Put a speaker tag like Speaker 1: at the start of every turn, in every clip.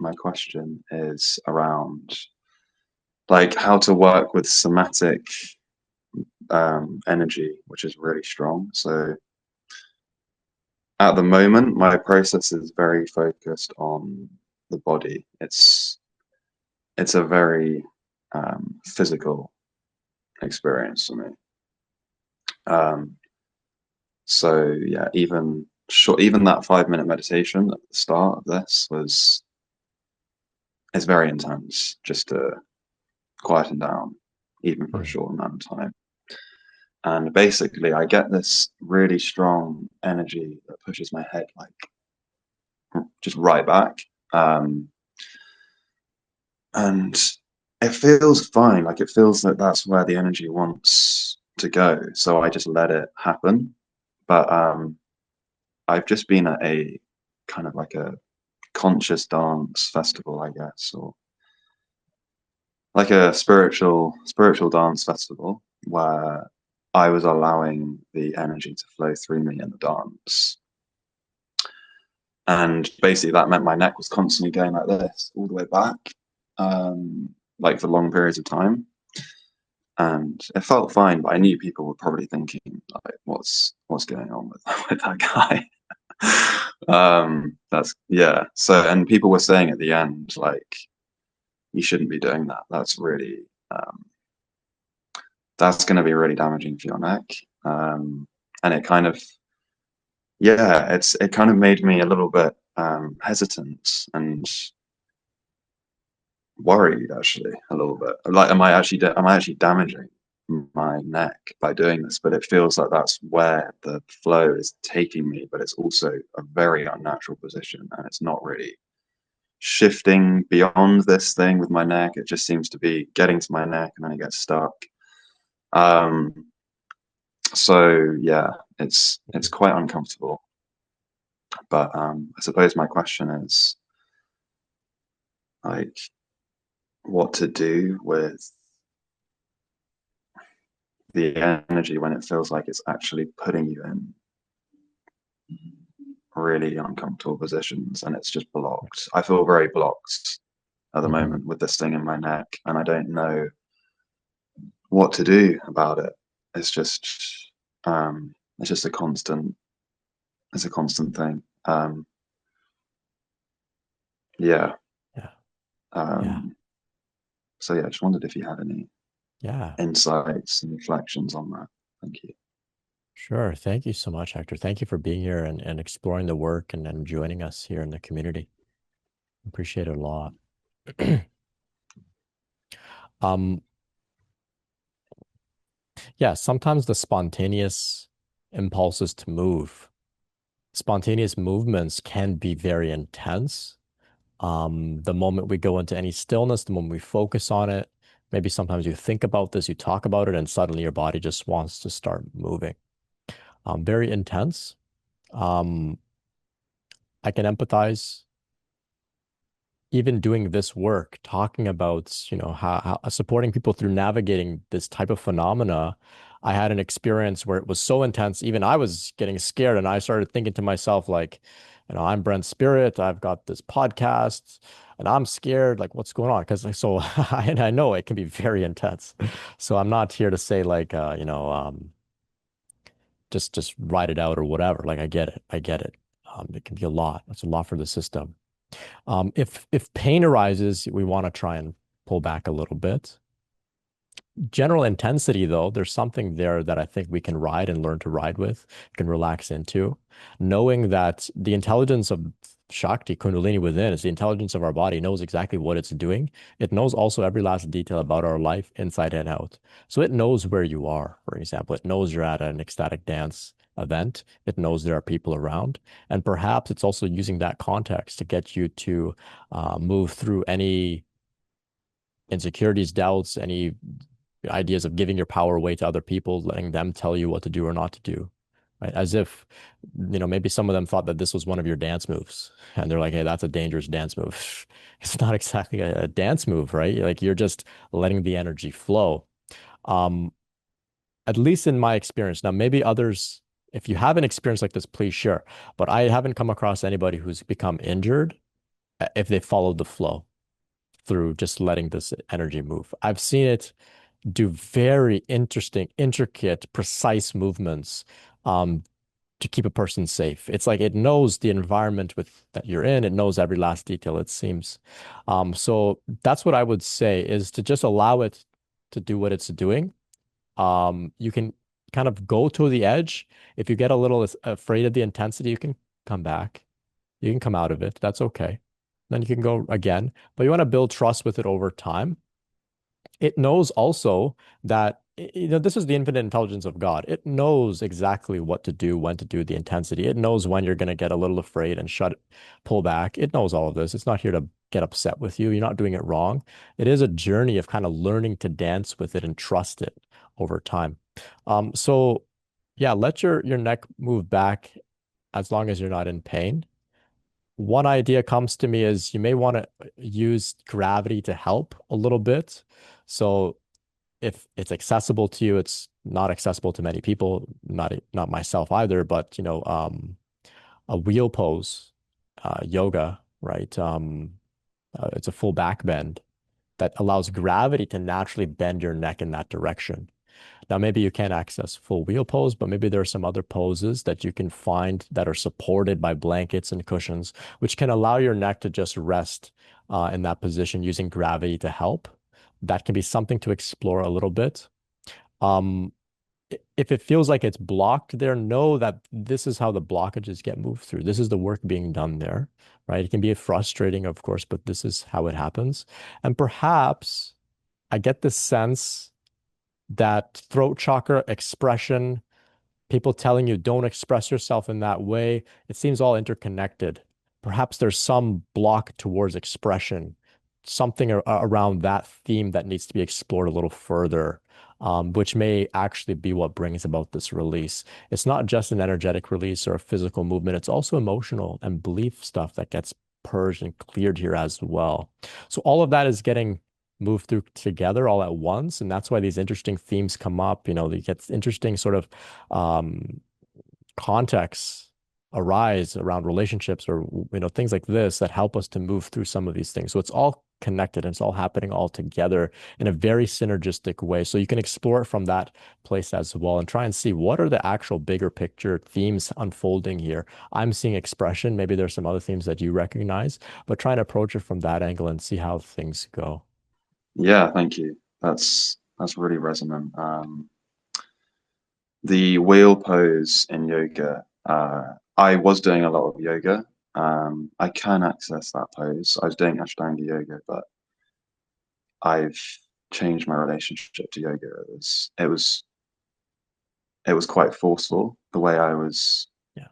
Speaker 1: my question is around like how to work with somatic energy, which is really strong. So at the moment, my process is very focused on the body. It's a very physical experience for me. Um, so yeah, even that 5 minute meditation at the start of this was is very intense, just to quieten down, even for a
Speaker 2: Mm.
Speaker 1: short amount of time. And basically, I get this really strong energy that pushes my head like just right back. Um, and it feels fine. Like it feels that that's where the energy wants to go. So I just let it happen. But I've just been at a kind of like a conscious dance festival, I guess, or like a spiritual dance festival where I was allowing the energy to flow through me in the dance. And basically that meant my neck was constantly going like this all the way back, like for long periods of time. And it felt fine, but I knew people were probably thinking like, what's going on with with that guy? That's yeah. So and people were saying at the end like you shouldn't be doing that. Um, that's going to be really damaging for your neck. And it kind of yeah, it kind of made me a little bit hesitant and worried actually a little bit. Like, am I actually damaging my neck by doing this? But it feels like that's where the flow is taking me, but it's also a very unnatural position, and it's not really shifting beyond this thing with my neck. It just seems to be getting to my neck and then it gets stuck. Um, so yeah, it's quite uncomfortable. But I suppose my question is like what to do with the energy when it feels like it's actually putting you in really uncomfortable positions and it's just blocked. I feel very blocked at the
Speaker 2: Mhm.
Speaker 1: moment with this thing in my neck, and I don't know what to do about it. It's just it's just a constant thing. Yeah.
Speaker 2: Yeah. Yeah.
Speaker 1: Um, so yeah, I just wondered if you had any
Speaker 2: Yeah.
Speaker 1: insights and reflections on that. Thank you.
Speaker 2: Sure. Thank you so much, Hector. Thank you for being here and exploring the work and joining us here in the community. Appreciate it a lot. Um, yeah, sometimes the spontaneous impulses to move, spontaneous movements can be very intense. The moment we go into any stillness, the moment we focus on it, maybe sometimes you think about this, you talk about it, and suddenly your body just wants to start moving. Very intense. Um, I can empathize even doing this work, talking about, how supporting people through navigating this type of phenomena. I had an experience where it was so intense, even I was getting scared, and I started thinking to myself, like, I'm Brent Spirit, I've got this podcast, and I'm scared, like, what's going on? Because so I know it can be very intense. So I'm not here to say like, just write it out or whatever. Like I get it, I get it. It can be a lot. It's a lot for the system. If pain arises, we want to try and pull back a little bit. General intensity, though, there's something there that I think we can ride and learn to ride with, can relax into, knowing that the intelligence of Shakti, Kundalini within, is the intelligence of our body, knows exactly what it's doing. It knows also every last detail about our life, inside and out. So it knows where you are, for example. It knows you're at an ecstatic dance event. It knows there are people around. And perhaps it's also using that context to get you to move through any insecurities, doubts, any ideas of giving your power away to other people, letting them tell you what to do or not to do, right? As if, maybe some of them thought that this was one of your dance moves, and they're like, "Hey, that's a dangerous dance move." It's not exactly a dance move, right? Like you're just letting the energy flow. Um, at least in my experience. Now, maybe others, if you have an experience like this, please share. But I haven't come across anybody who's become injured if they followed the flow through just letting this energy move. I've seen it do very interesting, intricate, precise movements um, to keep a person safe. It's like it knows the environment with that you're in. It knows every last detail, it seems. So that's what I would say is to just allow it to do what it's doing. You can kind of go to the edge. If you get a little afraid of the intensity, you can come back. You can come out of it. That's okay. Then you can go again. But you want to build trust with it over time. It knows also that this is the infinite intelligence of God. It knows exactly what to do, when to do the intensity. It knows when you're going to get a little afraid and pull back. It knows all of this. It's not here to get upset with you. You're not doing it wrong. It is a journey of kind of learning to dance with it and trust it over time. So yeah, let your neck move back as long as you're not in pain. One idea comes to me is you may want to use gravity to help a little bit. So if it's accessible to you, it's not accessible to many people, not myself either, but a wheel pose, yoga, right? It's a full back bend that allows gravity to naturally bend your neck in that direction. Now, maybe you can't access full wheel pose, but maybe there are some other poses that you can find that are supported by blankets and cushions, which can allow your neck to just rest in that position using gravity to help. That can be something to explore a little bit. Um, if it feels like it's blocked there, know that this is how the blockages get moved through. This is the work being done there, right? It can be frustrating, of course, but this is how it happens. And perhaps I get this sense that throat chakra expression, people telling you don't express yourself in that way, it seems all interconnected. Perhaps there's some block towards expression, something around that theme that needs to be explored a little further, which may actually be what brings about this release. It's not just an energetic release or a physical movement, it's also emotional and belief stuff that gets purged and cleared here as well. So all of that is getting moved through together all at once. And that's why these interesting themes come up. You get interesting sort of um, contexts arise around relationships or things like this that help us to move through some of these things. So it's all connected and it's all happening all together in a very synergistic way. So you can explore it from that place as well and try and see what are the actual bigger picture themes unfolding here. I'm seeing expression. Maybe there's some other themes that you recognize, but try and approach it from that angle and see how things go.
Speaker 1: Yeah, thank you. That's really resonant. The wheel pose in yoga, I was doing a lot of yoga. I can access that pose. I was doing Ashtanga yoga, but I've changed my relationship to yoga. It was quite forceful the way I was
Speaker 2: Yeah.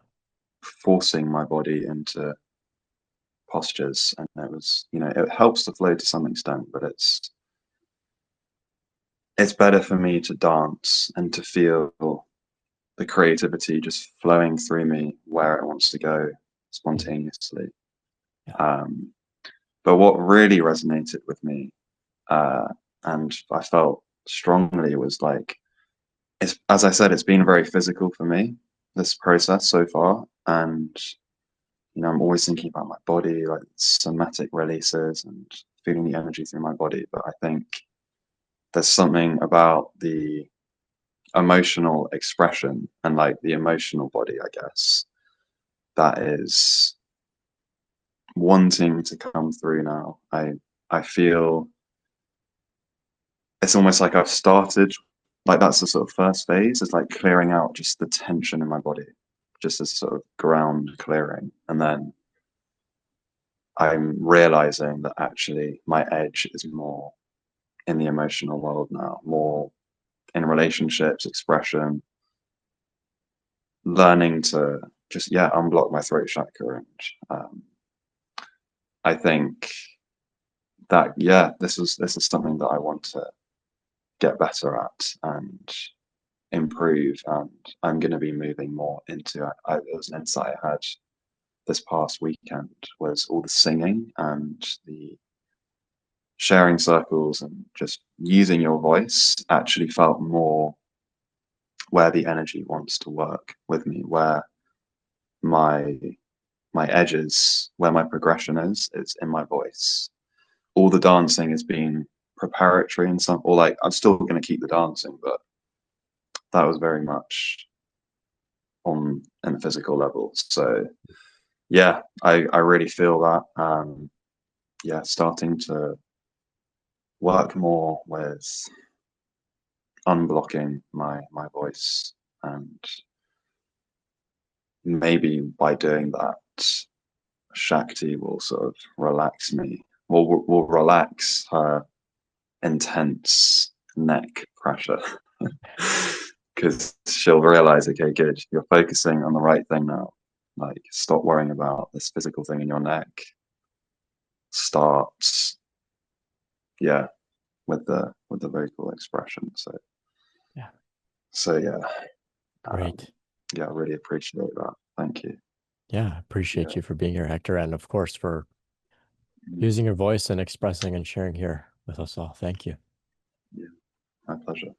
Speaker 1: forcing my body into postures, and it helps the flow to some extent, but it's better for me to dance and to feel the creativity just flowing through me where it wants to go
Speaker 2: Mhm.
Speaker 1: spontaneously.
Speaker 2: Yeah.
Speaker 1: Um, but what really resonated with me, uh, and I felt strongly, was like, as I said, it's been very physical for me, this process so far. And, I'm always thinking about my body, like somatic releases and feeling the energy through my body. But I think there's something about the emotional expression and like the emotional body, I guess, that is wanting to come through now. I feel it's almost like I've started, like that's the sort of first phase, is like clearing out just the tension in my body, just as sort of ground clearing. And then I'm realizing that actually my edge is more in the emotional world now, more in relationships, expression, learning to just, yeah, unblock my throat chakra. And I think that, yeah, this is something that I want to get better at and improve, and I'm going to be moving more into it. There was an insight I had this past weekend, was all the singing and the sharing circles and just using your voice actually felt more where the energy wants to work with me, where my my edges, where my progression is, it's in my voice. All the dancing is being preparatory and some, or like I'm still going to keep the dancing, but that was very much on in a physical level. So yeah, I really feel that. Yeah, starting to work more with unblocking my voice, and maybe by doing that, Shakti will sort of relax me, will relax her intense neck pressure. Because she'll realize, okay, good, you're focusing on the right thing now. Like, stop worrying about this physical thing in your neck. Start, yeah, with the vocal expression.
Speaker 2: Yeah.
Speaker 1: So yeah, um,
Speaker 2: Great.
Speaker 1: yeah, I really appreciate that. Thank you.
Speaker 2: Yeah.
Speaker 1: Yeah,
Speaker 2: Appreciate you for being here, Hector. And of course, for
Speaker 1: mm,
Speaker 2: using your voice and expressing and sharing here with us all. Thank you.
Speaker 1: yeah, my pleasure.